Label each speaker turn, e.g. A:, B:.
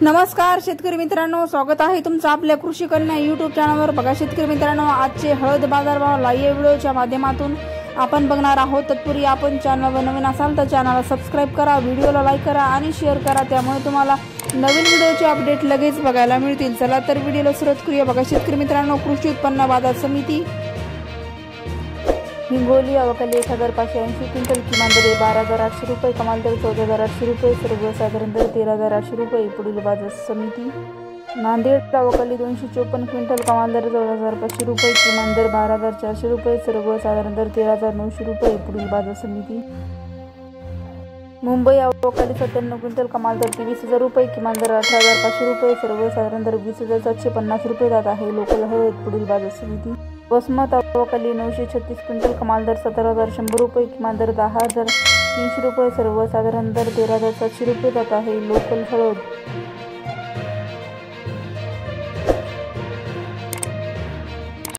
A: नमस्कार शेतकरी मित्रांनो, स्वागत आहे तुमचं आपल्या कृषी कन्या यूट्यूब चॅनलवर। बघा शेतकरी मित्रांनो, आजचे हळद बाजारभाव लाईव्ह व्हिडिओच्या माध्यमातून आपण बघणार आहोत। तत्पूर्वी आपण चॅनलवर नवीन असाल तर चॅनलला सबस्क्राइब करा, व्हिडिओला लाईक करा आणि शेअर करा, त्यामुळे तुम्हाला नवीन व्हिडिओचे अपडेट लगेच बघायला मिळतील। चला तर व्हिडिओला सुरुवात करूया। बघा शेतकरी मित्रांनो, कृषी उत्पन्न बाजार समिती हिंगोली अवकाली 1580 क्विंटल, किमान दर 12,800 रुपये, कमाल दर 14,800 रुपये, सर्वसाधारण दर 13,800 रुपये। पुढील बाजार समिती नांदेड अवकाली 254 क्विंटल, कमाल दर 14,500 रुपये, किमान दर 12,400 रुपये, सर्वसाधारण दर 13,900 रुपये। पुढील बाजार समिती मुंबई अवकाली 97 क्विंटल, कमाल दर 23,000 रुपये, किमान दर 18,500 रुपये, सर्वसाधारण दर 20,750 रुपये जात आहे। लोकल हळद। पुढील बाजार समिती वसमत अवकाली 936 क्विंटल, कमाल दर 17,100 रुपये, किमान दर 10,300 रुपये, सर्वसाधारण दर 13,700 रुपये जात आहे। लोकल हळद।